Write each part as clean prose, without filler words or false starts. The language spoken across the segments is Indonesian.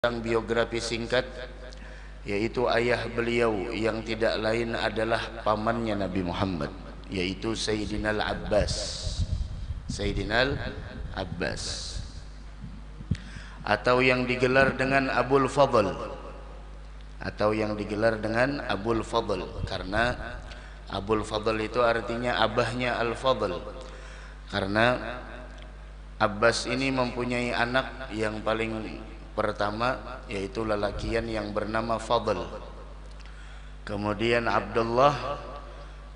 tentang biografi singkat, yaitu ayah beliau yang tidak lain adalah pamannya Nabi Muhammad, yaitu Sayyidina Al-Abbas. Sayyidina Al-Abbas, atau yang digelar dengan Abul Fadl, karena Abul Fadl itu artinya abahnya Al-Fadl, karena Abbas ini mempunyai anak yang paling pertama, yaitu lelakian yang bernama Fadl, kemudian Abdullah,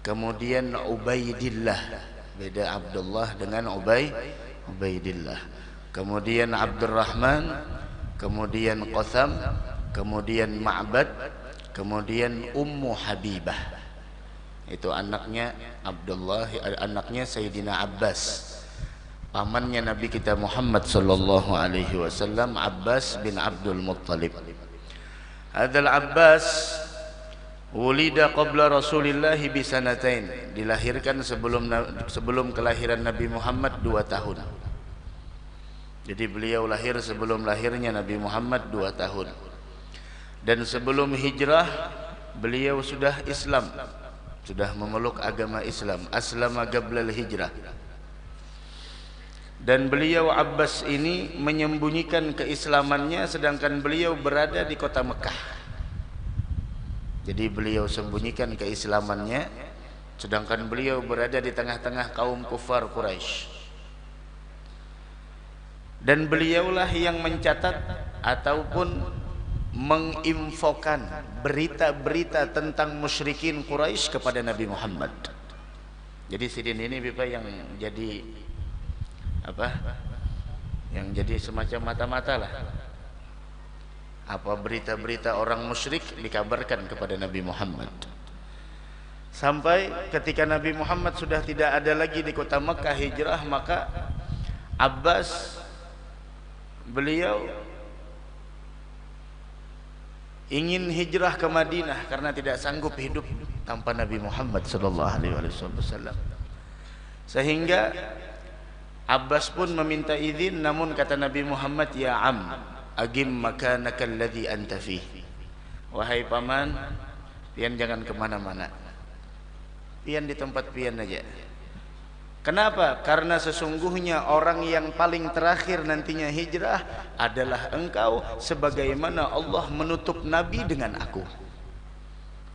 kemudian Ubaidillah. Beda Abdullah dengan Ubaidillah. Kemudian Abdurrahman, kemudian Qatham, kemudian Ma'bad, kemudian Ummu Habibah. Itu anaknya Abdullah, anaknya Sayyidina Abbas, pamannya Nabi kita Muhammad sallallahu alaihi wasallam, Abbas bin Abdul Muttalib. Hadzal Abbas wulida qabla Rasulillah bi sanatain, dilahirkan sebelum kelahiran Nabi Muhammad 2 tahun. Jadi beliau lahir sebelum lahirnya Nabi Muhammad 2 tahun. Dan sebelum hijrah beliau sudah Islam, sudah memeluk agama Islam, aslama qablal hijrah. Dan beliau Abbas ini menyembunyikan keislamannya sedangkan beliau berada di kota Mekah. Jadi beliau sembunyikan keislamannya sedangkan beliau berada di tengah-tengah kaum kufar Quraisy. Dan beliaulah yang mencatat ataupun menginfokan berita-berita tentang musyrikin Quraisy kepada Nabi Muhammad. Jadi sidin ini Bapak yang jadi yang jadi semacam mata-mata lah. Apa berita-berita orang musyrik dikabarkan kepada Nabi Muhammad. Sampai ketika Nabi Muhammad sudah tidak ada lagi di kota Mekah hijrah, maka Abbas beliau ingin hijrah ke Madinah karena tidak sanggup hidup tanpa Nabi Muhammad sallallahu alaihi wasallam. Sehingga Abbas pun meminta izin, namun kata Nabi Muhammad, ya am, agim makanaka alladhi anta fih. Wahai paman, pian jangan kemana-mana, pian di tempat pian aja. Kenapa? Karena sesungguhnya orang yang paling terakhir nantinya hijrah adalah engkau, sebagaimana Allah menutup Nabi dengan aku.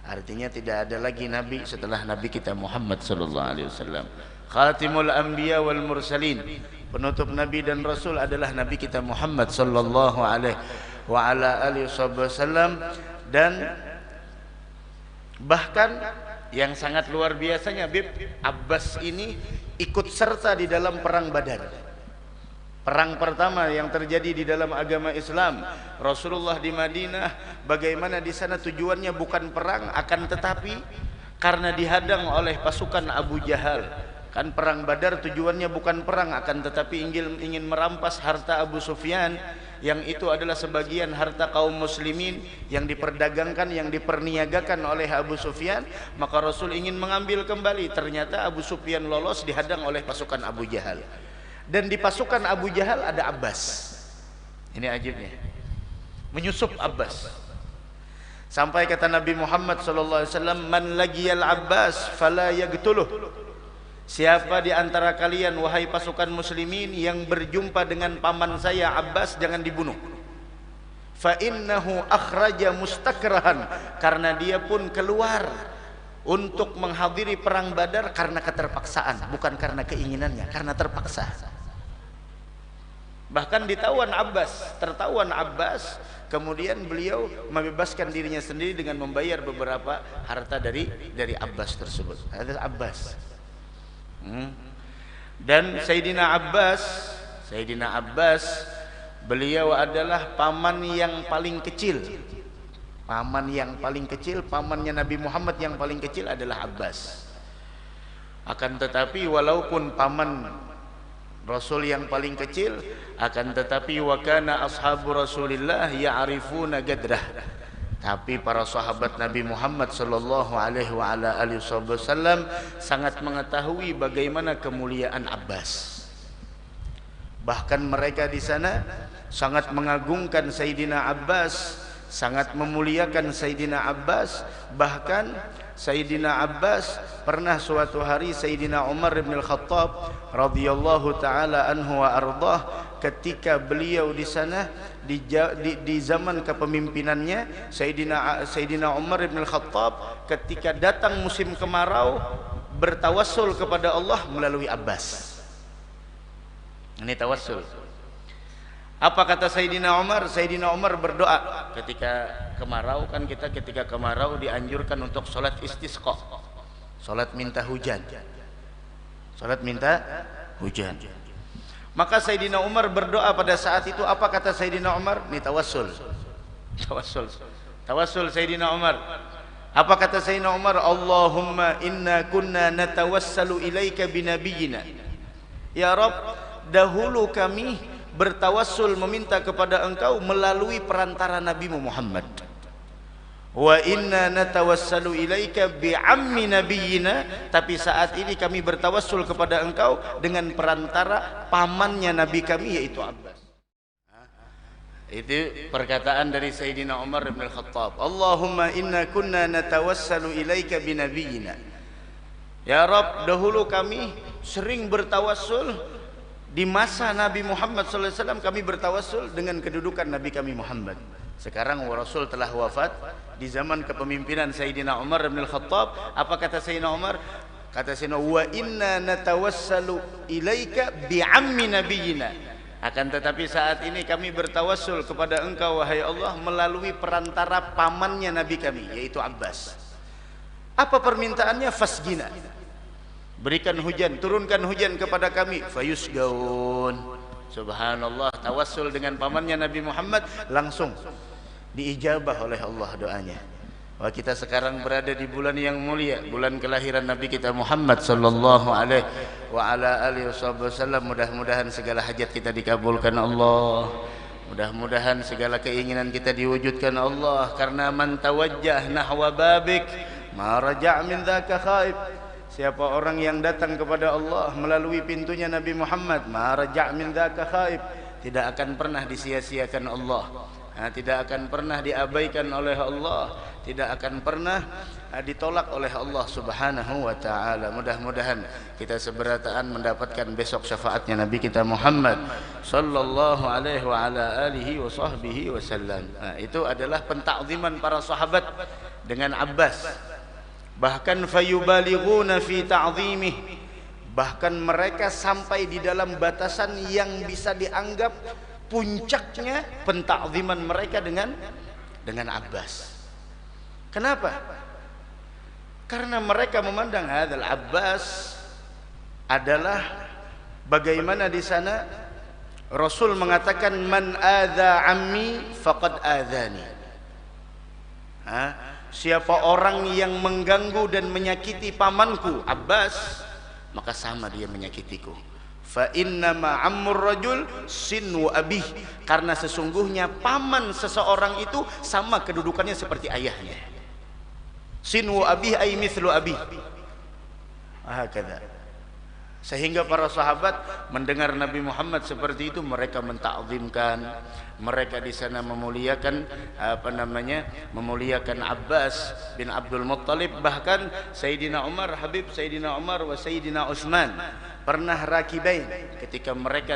Artinya tidak ada lagi Nabi setelah Nabi kita Muhammad sallallahu alaihi wasallam. Khatimul Anbiya wal Mursalin, penutup Nabi dan Rasul adalah Nabi kita Muhammad sallallahu alaihi wa ala alihi wasallam. Dan bahkan yang sangat luar biasanya, Abbas ini ikut serta di dalam perang Badar, perang pertama yang terjadi di dalam agama Islam. Rasulullah di Madinah, bagaimana di sana tujuannya bukan perang, akan tetapi karena dihadang oleh pasukan Abu Jahal. Kan perang Badar tujuannya bukan perang, akan tetapi ingin merampas harta Abu Sufyan, yang itu adalah sebagian harta kaum muslimin yang diperdagangkan, yang diperniagakan oleh Abu Sufyan. Maka Rasul ingin mengambil kembali, ternyata Abu Sufyan lolos dihadang oleh pasukan Abu Jahal. Dan di pasukan Abu Jahal ada Abbas. Ini ajibnya, menyusup Abbas. Sampai kata Nabi Muhammad sallallahu alaihi wasallam, man lagiyal Abbas fala yaqtuluh. Siapa di antara kalian wahai pasukan muslimin yang berjumpa dengan paman saya Abbas, jangan dibunuh. Fa innahu akhraja mustakrahan, karena dia pun keluar untuk menghadiri perang Badar karena keterpaksaan, bukan karena keinginannya, karena terpaksa. Bahkan tertawan Abbas, kemudian beliau membebaskan dirinya sendiri dengan membayar beberapa harta dari Abbas tersebut. Ada Abbas. Dan Sayyidina Abbas beliau adalah paman yang paling kecil. Pamannya Nabi Muhammad yang paling kecil adalah Abbas. Akan tetapi walaupun paman Rasul yang paling kecil, akan tetapi wa kana ashabu Rasulillah ya'rifuna gadrah. Tapi para sahabat Nabi Muhammad sallallahu alaihi wa ala alihi wasallam sangat mengetahui bagaimana kemuliaan Abbas. Bahkan mereka di sana sangat mengagungkan Sayyidina Abbas, sangat memuliakan Sayyidina Abbas. Bahkan Sayyidina Abbas pernah suatu hari Sayyidina Umar bin Al-Khattab radhiyallahu taala anhu wa ardah, ketika beliau di sana di zaman kepemimpinannya Sayyidina Umar bin Al-Khattab, ketika datang musim kemarau bertawassul kepada Allah melalui Abbas. Ini tawassul. Apa kata Sayyidina Umar? Sayyidina Umar berdoa ketika kemarau, kan kita ketika kemarau dianjurkan untuk sholat istisqa, sholat minta hujan, sholat minta hujan. Maka Sayyidina Umar berdoa pada saat itu. Apa kata Sayyidina Umar? Ini tawassul, tawassul Sayyidina Umar. Apa kata Sayyidina Umar? Allahumma inna kunna natawassalu ilaika binabiyina. Ya Rabb, dahulu kami bertawassul meminta kepada engkau melalui perantara Nabimu Muhammad. Wa inna natawassalu ilaika bi'ammi nabiyina, tapi saat ini kami bertawassul kepada engkau dengan perantara pamannya Nabi kami, yaitu Abbas. Itu perkataan dari Sayyidina Umar bin Al-Khattab. Allahumma inna kunna natawassalu ilaika binabiyina. Ya Rabb, dahulu kami sering bertawassul di masa Nabi Muhammad SAW, kami bertawassul dengan kedudukan Nabi kami Muhammad. Sekarang Rasul telah wafat, di zaman kepemimpinan Sayyidina Umar bin Al-Khattab. Apa kata Sayyidina Umar? Kata Sayyidina, wa inna natawassalu ilaika bi'ammi nabiyina. Akan tetapi saat ini kami bertawassul kepada engkau wahai Allah melalui perantara pamannya Nabi kami, yaitu Abbas. Apa permintaannya? Fasgina, berikan hujan, turunkan hujan kepada kami. Fayusgaun. Subhanallah, tawassul dengan pamannya Nabi Muhammad, langsung diijabah oleh Allah doanya. Wah, kita sekarang berada di bulan yang mulia, bulan kelahiran Nabi kita Muhammad sallallahu alaihi wa ala alihi wasallam. Mudah-mudahan segala hajat kita dikabulkan Allah. Mudah-mudahan segala keinginan kita diwujudkan Allah. Karena man tawajjah nahwa babik ma raja' min dzaka khaib. Siapa orang yang datang kepada Allah melalui pintunya Nabi Muhammad, ma raja' min dzaka khaib, tidak akan pernah disia-siakan Allah, tidak akan pernah diabaikan oleh Allah, tidak akan pernah ditolak oleh Allah Subhanahu wa taala. Mudah-mudahan kita seberataan mendapatkan besok syafaatnya Nabi kita Muhammad sallallahu alaihi wa ala alihi wa sahbihi wasallam. Itu adalah pentakziman para sahabat dengan Abbas. Bahkan fayubalighuna fi ta'zimih, bahkan mereka sampai di dalam batasan yang bisa dianggap puncaknya pentakziman mereka dengan Abbas. Kenapa? Karena mereka memandang hadzal Abbas adalah bagaimana di sana Rasul mengatakan man adza ammi faqad adzani. Siapa orang yang mengganggu dan menyakiti pamanku Abbas, maka sama dia menyakitiku. Fa inna ma ammur rajul sinu abih, karena sesungguhnya paman seseorang itu sama kedudukannya seperti ayahnya. Sinu abih ay mithlu abih. Hakadha. Sehingga para sahabat mendengar Nabi Muhammad seperti itu, mereka mentakzimkan, mereka di sana memuliakan memuliakan Abbas bin Abdul Muttalib. Bahkan Sayyidina Umar, Habib Sayyidina Umar wa Sayyidina Utsman pernah rakibain, ketika mereka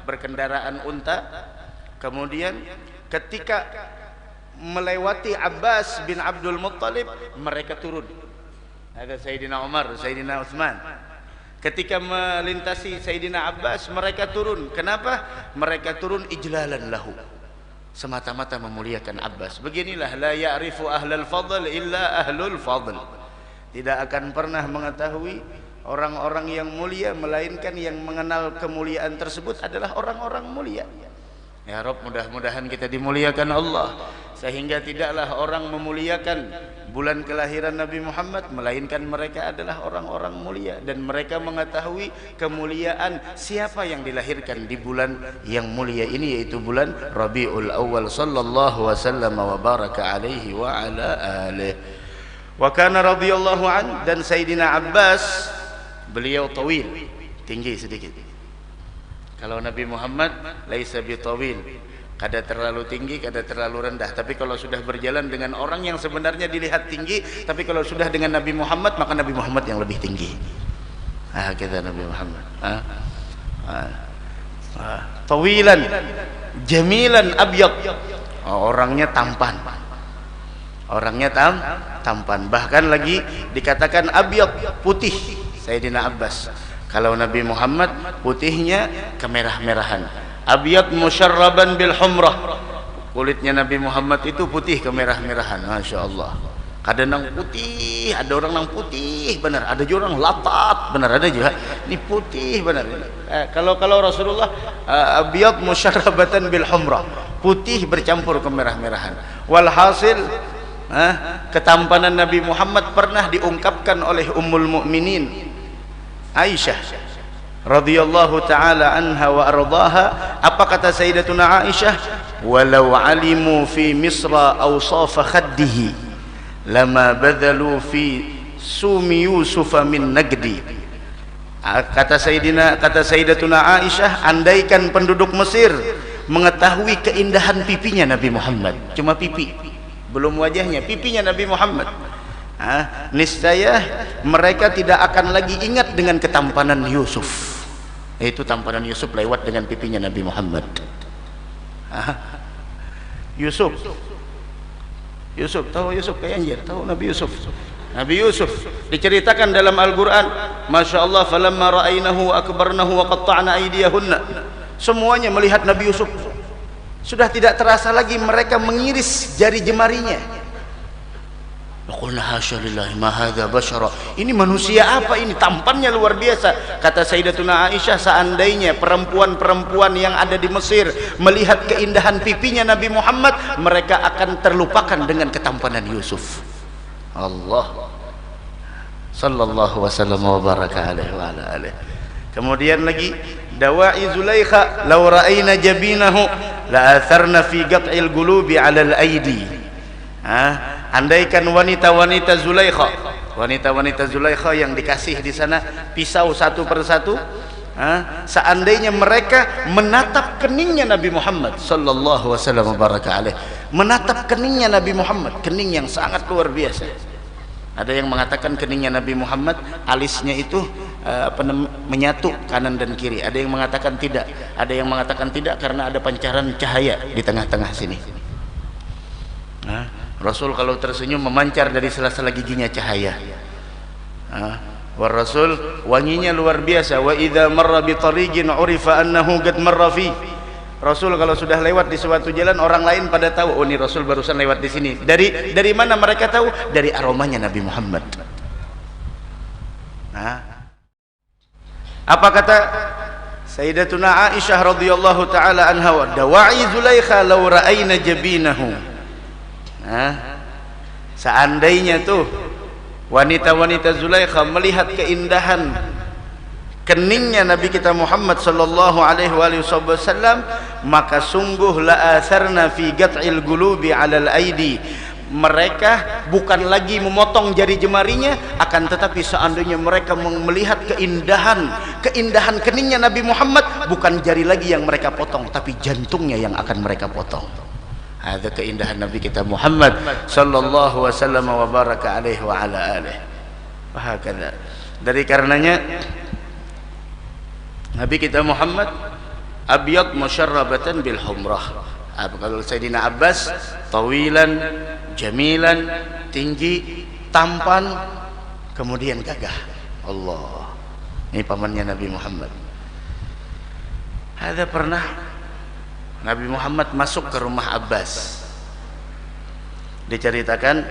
berkendaraan unta, kemudian ketika melewati Abbas bin Abdul Muttalib, mereka turun. Ada Sayyidina Umar, Sayyidina Utsman. Ketika melintasi Sayyidina Abbas, mereka turun. Kenapa? Mereka turun ijlalan lahu, semata-mata memuliakan Abbas. Beginilah la ya'rifu ahlal fadl illa ahlul fadl. Tidak akan pernah mengetahui orang-orang yang mulia melainkan yang mengenal kemuliaan tersebut adalah orang-orang mulia. Ya Rabb, mudah-mudahan kita dimuliakan Allah, sehingga tidaklah orang memuliakan bulan kelahiran Nabi Muhammad melainkan mereka adalah orang-orang mulia, dan mereka mengetahui kemuliaan siapa yang dilahirkan di bulan yang mulia ini, yaitu bulan Rabiul Awal sallallahu wasallam wa baraka alaihi wa ala alihi. Wa kana radhiyallahu an, dan Sayyidina Abbas beliau tawil, tinggi sedikit. Kalau Nabi Muhammad laisa bitawil, kada terlalu tinggi, kada terlalu rendah. Tapi kalau sudah berjalan dengan orang yang sebenarnya dilihat tinggi, tapi kalau sudah dengan Nabi Muhammad, maka Nabi Muhammad yang lebih tinggi. Kita Nabi Muhammad. Tawilan, jamilan, abyad. Orangnya tampan. Orangnya tampan. Bahkan lagi dikatakan abyad, putih. Sayyidina Abbas. Kalau Nabi Muhammad putihnya kemerah-merahan. Abyad musyarraban bil humrah. Kulitnya Nabi Muhammad itu putih kemerah-merahan. Masya Allah. Kadang nang putih, ada orang nang putih benar, ada juga orang latat benar, ada juga ini putih benar. Kalau Rasulullah abyad musyarrabatan bil humrah, putih bercampur kemerah-merahan. Walhasil ketampanan Nabi Muhammad pernah diungkapkan oleh Ummul Mukminin Aisyah radhiyallahu taala anha wa ardhaha. Apa kata Sayyidatuna Aisyah? Walau alimu fi Misra awsafa khaddihi lama badhalu fi sumi Yusuf min nagdi. Kata Sayyidatuna Aisyah, andaikan penduduk Mesir mengetahui keindahan pipinya Nabi Muhammad, cuma pipi, belum wajahnya, pipinya Nabi Muhammad, niscaya mereka tidak akan lagi ingat dengan ketampanan Yusuf. Itu tampanan Yusuf lewat dengan pipinya Nabi Muhammad. Yusuf, tahu Yusuf kayak anjir, tahu Nabi Yusuf. Nabi Yusuf diceritakan dalam Al-Quran, Masya Allah, falamma ra'ainahu akbarnahu wa qatta'na aydiyahunna. Semuanya melihat Nabi Yusuf, sudah tidak terasa lagi mereka mengiris jari jemarinya. Qulna hasya lillahi ma hadza basyara. Ini manusia apa ini? Tampannya luar biasa. Kata Sayyidatuna Aisyah, seandainya perempuan-perempuan yang ada di Mesir melihat keindahan pipinya Nabi Muhammad, mereka akan terlupakan dengan ketampanan Yusuf. Allah sallallahu wasallam wa baraka alaihi wa ala alihi. Kemudian lagi dawa'i Zulaikha law ra'ayna jabinahu la atharna fi qat'il qulubi 'ala al-aidi. Andaikan wanita-wanita Zulaikha yang dikasih di sana pisau satu persatu, seandainya mereka menatap keningnya Nabi Muhammad sallallahu wasallam baraka alaih, menatap keningnya Nabi Muhammad, kening yang sangat luar biasa. Ada yang mengatakan keningnya Nabi Muhammad alisnya itu menyatu kanan dan kiri. Ada yang mengatakan tidak. Ada yang mengatakan tidak karena ada pancaran cahaya di tengah-tengah sini. Rasul kalau tersenyum memancar dari sela-sela giginya cahaya. Wa Rasul wanginya luar biasa. Wa idza marra bi tariqin urifa annahu qad marra fi. Rasul kalau sudah lewat di suatu jalan, orang lain pada tahu, oh ini Rasul barusan lewat di sini. Dari mana mereka tahu? Dari aromanya Nabi Muhammad. Apa kata Sayyidatuna Aisyah radhiyallahu taala anha, wa dawa'i Zulaikha law ra'ayna jabinahu. Seandainya tuh wanita-wanita Zulaikha melihat keindahan keningnya Nabi kita Muhammad sallallahu alaihi wasallam, maka sungguh la atharna fi qat'il qulubi 'alal aidi. Mereka bukan lagi memotong jari jemarinya, akan tetapi seandainya mereka melihat keindahan keningnya Nabi Muhammad, bukan jari lagi yang mereka potong, tapi jantungnya yang akan mereka potong. Ada keindahan Nabi kita Muhammad sallallahu wasallam wa baraka alaihi wa ala alihi. Wahakala. Dari karenanya Nabi kita Muhammad abyad musyarrabatan bil humrah. Kalau Sayyidina Abbas tawilan, jamilan, tinggi, tampan, kemudian gagah. Allah. Ini pamannya Nabi Muhammad. Ada pernah Nabi Muhammad masuk ke rumah Abbas. Diceritakan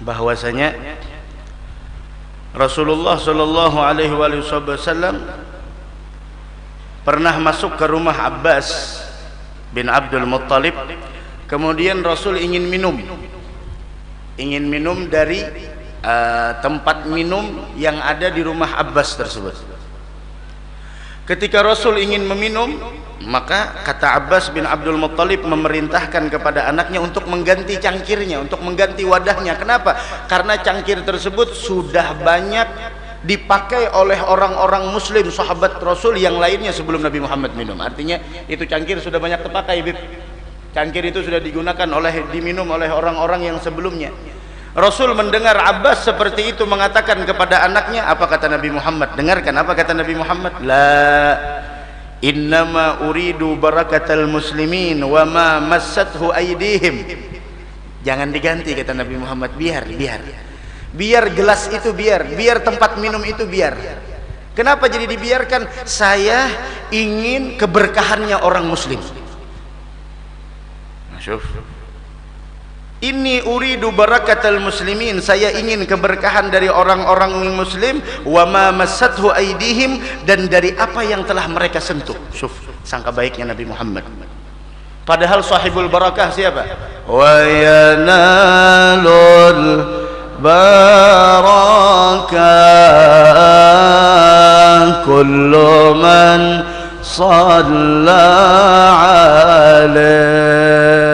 bahwasanya Rasulullah sallallahu alaihi wasallam pernah masuk ke rumah Abbas bin Abdul Muttalib. Kemudian Rasul ingin minum dari tempat minum yang ada di rumah Abbas tersebut. Ketika Rasul ingin meminum, maka kata Abbas bin Abdul Muttalib memerintahkan kepada anaknya untuk mengganti cangkirnya, untuk mengganti wadahnya. Kenapa? Karena cangkir tersebut sudah banyak dipakai oleh orang-orang muslim sahabat Rasul yang lainnya sebelum Nabi Muhammad minum. Artinya itu cangkir sudah banyak terpakai, Bib. Cangkir itu sudah digunakan diminum oleh orang-orang yang sebelumnya. Rasul mendengar Abbas seperti itu mengatakan kepada anaknya, apa kata Nabi Muhammad? Dengarkan apa kata Nabi Muhammad. La innama uridu barakatal muslimin wa ma massathu aydihim. Jangan diganti kata Nabi Muhammad, biar gelas itu biar tempat minum itu biar. Kenapa jadi dibiarkan? Saya ingin keberkahannya orang muslim. Masyuf. Inni uridu barakatal muslimin, saya ingin keberkahan dari orang-orang muslim, wa ma massathu aydihim, dan dari apa yang telah mereka sentuh. Syuf, sangka baiknya Nabi Muhammad. Padahal sahibul barakah siapa? Wa yanalul barakah kullu man shalla alaih.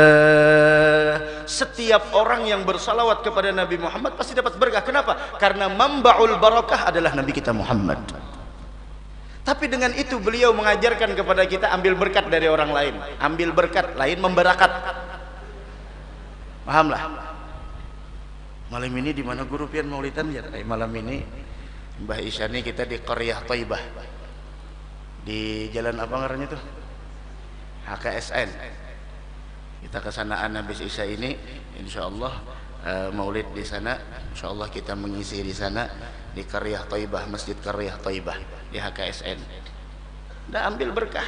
Setiap orang yang bersalawat kepada Nabi Muhammad pasti dapat berkah. Kenapa? Karena mambaul barakah adalah Nabi kita Muhammad. Tapi dengan itu beliau mengajarkan kepada kita ambil berkat dari orang lain, ambil berkat lain memberakat. Pahamlah. Malam ini di mana guru pian maulidan ya? Malam ini Mbah Isyani kita di Qaryah Thaibah. Di jalan apa ngarannya tuh? HKSN. Kita kesanaan habis Isya ini, insyaallah maulid di sana. Insyaallah kita mengisi di sana di Qaryah Thaibah, Masjid Qaryah Thaibah di HKSN. Dah ambil berkah.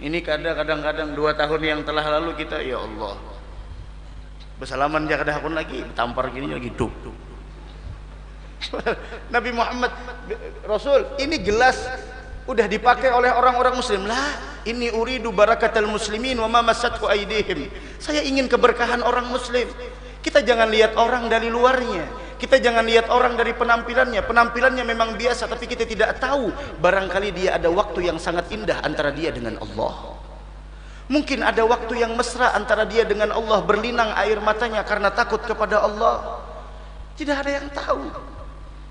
Ini kadang-kadang 2 tahun yang telah lalu kita, ya Allah, bersalaman jaga pun lagi tampar gini lagi duk. Nabi Muhammad Rasul, ini gelas udah dipakai oleh orang-orang muslim. Lah, ini uridu barakatal muslimin wa ma massathu aydihim. Saya ingin keberkahan orang muslim. Kita jangan lihat orang dari luarnya, kita jangan lihat orang dari penampilannya. Penampilannya memang biasa, tapi kita tidak tahu barangkali dia ada waktu yang sangat indah antara dia dengan Allah. Mungkin ada waktu yang mesra antara dia dengan Allah, berlinang air matanya karena takut kepada Allah. Tidak ada yang tahu.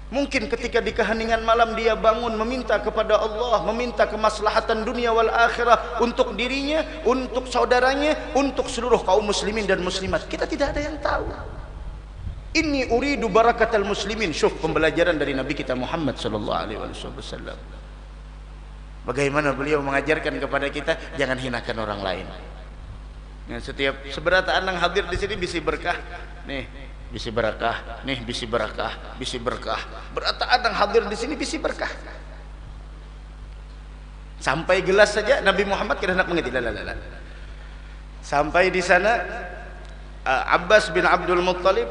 Mungkin ketika di keheningan malam dia bangun meminta kepada Allah, meminta kemaslahatan dunia wal akhirah untuk dirinya, untuk saudaranya, untuk seluruh kaum muslimin dan muslimat. Kita tidak ada yang tahu. Inni uridu barakatal muslimin. Syuf, pembelajaran dari Nabi kita Muhammad sallallahu alaihi wasallam. Bagaimana beliau mengajarkan kepada kita, jangan hinakan orang lain. Setiap seberata anang hadir di sini bisi berkah. Nih, bisi berkah. Nih, bisi berkah, bisi berkah. Berata anang hadir di sini bisi berkah. Sampai gelas saja Nabi Muhammad kita hendak mengerti. Sampai di sana Abbas bin Abdul Muttalib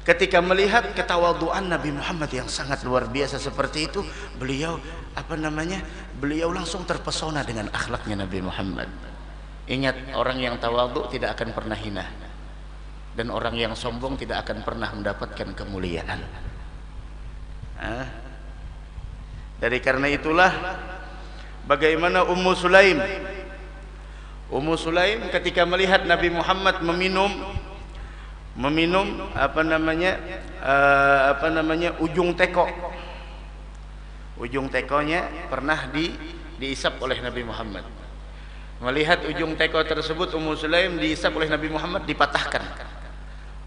ketika melihat ketawaduan Nabi Muhammad yang sangat luar biasa seperti itu, beliau beliau langsung terpesona dengan akhlaknya Nabi Muhammad. Ingat, orang yang tawadhu tidak akan pernah hina, dan orang yang sombong tidak akan pernah mendapatkan kemuliaan. Dari karena itulah bagaimana Ummu Sulaim ketika melihat Nabi Muhammad meminum ujung teko. Ujung tekonya pernah diisap oleh Nabi Muhammad. Melihat ujung teko tersebut, Ummu Sulaim diisap oleh Nabi Muhammad, dipatahkan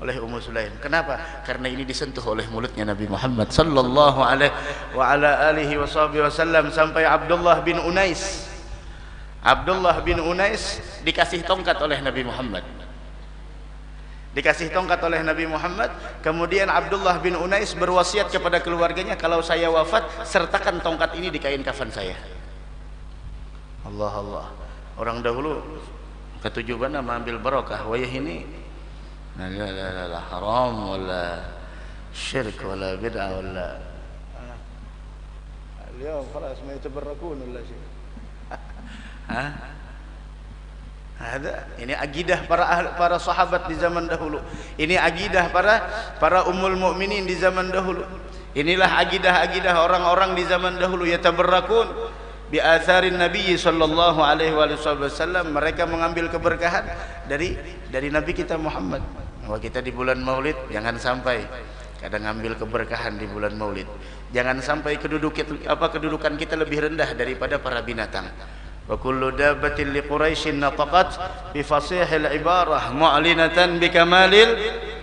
oleh Ummu Sulaim. Kenapa? Karena ini disentuh oleh mulutnya Nabi Muhammad sallallahu alaihi wa ala alihi wasallam. Sampai Abdullah bin Unais dikasih tongkat oleh Nabi Muhammad. Dikasih tongkat oleh Nabi Muhammad. Kemudian Abdullah bin Unais berwasiat kepada keluarganya, kalau saya wafat sertakan tongkat ini di kain kafan saya. Allah. Orang dahulu ketujuan mengambil barokah. Wayah ini la haram wala syirk wala bid'ah wala اليوم خلاص ما يتبركون ولا شيء. Ini akidah para sahabat di zaman dahulu. Ini akidah para ummul mukminin di zaman dahulu. Inilah akidah orang-orang di zaman dahulu. Yatabarrakun bi atharin Nabi sallallahu alaihi wasallam. Mereka mengambil keberkahan dari Nabi kita Muhammad. Bahwa kita di bulan Maulid jangan sampai kadang ngambil keberkahan di bulan Maulid. Jangan sampai kedudukan kita lebih rendah daripada para binatang. Wa kullu dabbatin li Quraisyin nataqat bi fasihil ibarah mu'linatan bi kamalil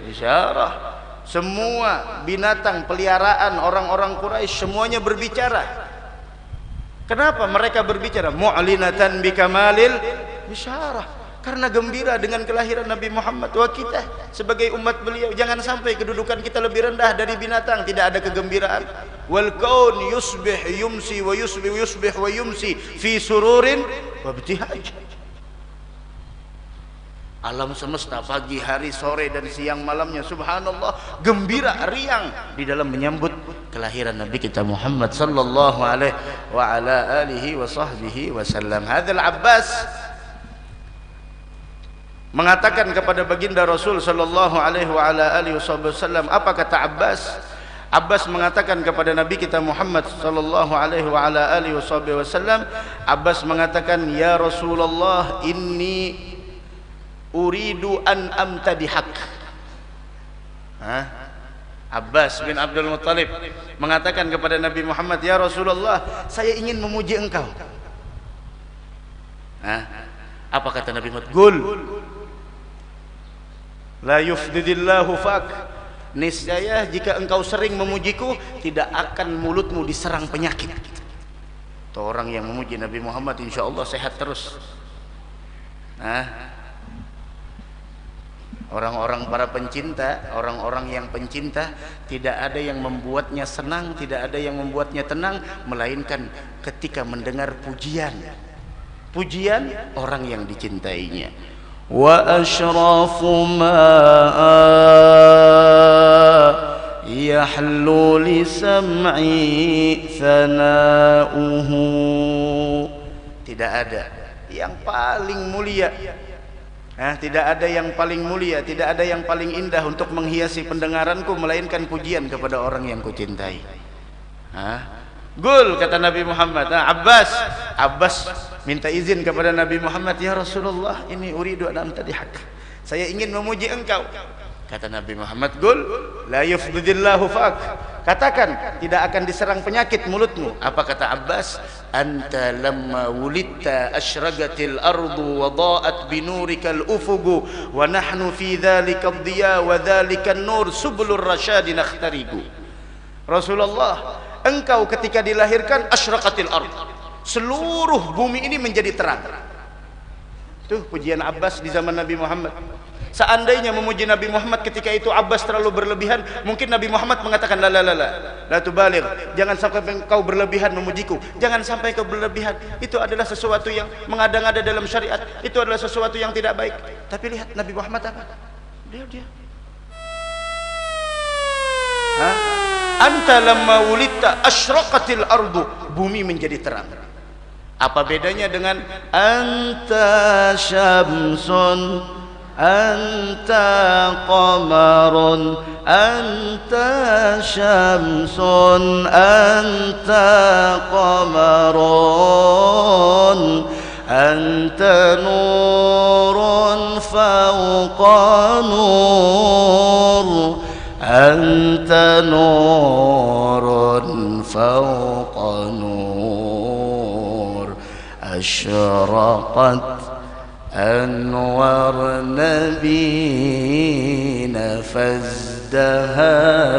isyarah. Semua binatang peliharaan orang-orang Quraisy semuanya berbicara. Kenapa mereka berbicara? Mu'linatan bi kamalil isyarah. Karena gembira dengan kelahiran Nabi Muhammad. Wa kita sebagai umat beliau, jangan sampai kedudukan kita lebih rendah dari binatang, tidak ada kegembiraan. Wal kaun yusbih yumsi wa yusbih wa yumsi fi sururin wa ibtihaj. Alam semesta pagi, hari, sore dan siang malamnya, subhanallah, gembira, riang di dalam menyambut kelahiran Nabi kita Muhammad sallallahu alaihi wa ala alihi wa sahbihi wasallam. Hadzal Abbas mengatakan kepada baginda Rasul sallallahu alaihi wa ala alihi wasallam. Apa kata Abbas? Abbas mengatakan kepada Nabi kita Muhammad sallallahu alaihi wa ala alihi wasallam, Abbas mengatakan, ya Rasulullah, inni uridu an amtadihak. Abbas bin Abdul Muttalib mengatakan kepada Nabi Muhammad, ya Rasulullah, saya ingin memuji engkau. Apa kata Nabi Muhammad? Gul la yufdidillahu fak. Niscaya jika engkau sering memujiku, tidak akan mulutmu diserang penyakit. Itu orang yang memuji Nabi Muhammad insya Allah sehat terus. Orang-orang para pencinta, orang-orang yang pencinta, tidak ada yang membuatnya senang, tidak ada yang membuatnya tenang, melainkan ketika mendengar pujian orang yang dicintainya. Wa ashrafu ma yahlu li sam'i thana'uhu. Tidak ada yang paling mulia, tidak ada yang paling mulia, tidak ada yang paling indah untuk menghiasi pendengaranku melainkan pujian kepada orang yang kucintai. Gul, kata Nabi Muhammad. Abbas minta izin kepada Nabi Muhammad, ya Rasulullah, ini uridu an amtadihak, saya ingin memuji engkau. Kata Nabi Muhammad, gul la yufdidillahu fak, katakan tidak akan diserang penyakit mulutmu. Apa kata Abbas? Anta lamma wulidta asyragatil ardu wa da'at binurikal ufugu wa nahnu fi dhalika ad-diya wa dhalika an-nur subulur rasyadi nakhtarigu. Rasulullah, engkau ketika dilahirkan asyraqatil ard, seluruh bumi ini menjadi terang. Tuh pujian Abbas di zaman Nabi Muhammad. Seandainya memuji Nabi Muhammad ketika itu Abbas terlalu berlebihan, mungkin Nabi Muhammad mengatakan la tubaligh, jangan sampai kau berlebihan memujiku, jangan sampai kau berlebihan. Itu adalah sesuatu yang mengada-ngada dalam syariat, itu adalah sesuatu yang tidak baik. Tapi lihat Nabi Muhammad apa? Dia Anta lamma wulidta asyraqatil ardu, bumi menjadi terang. Apa bedanya dengan anta syamsun, anta qamarun, anta syamsun, anta qamarun, anta nurun fawqa nur, anta nurun fawqa nur, asyraqat أنوار نبينا فازدهى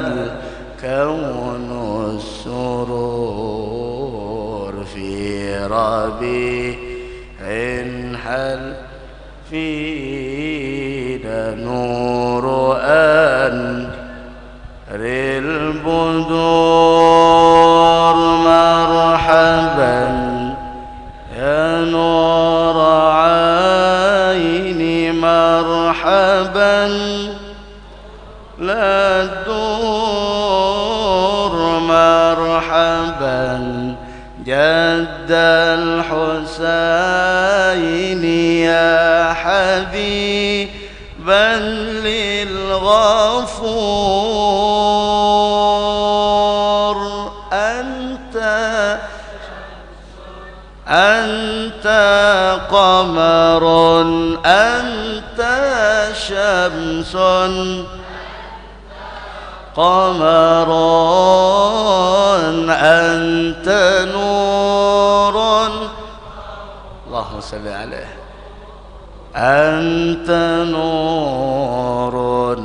الكون السرور في ربيع حل فينا نور أنر البدور مرحبا يا نور مرحبا لا الدور مرحبا جد الحسين يا حبيبا للغفور أنت قمر أنت شمس qamaran anta nurun Allahumma salli alaihi anta nurun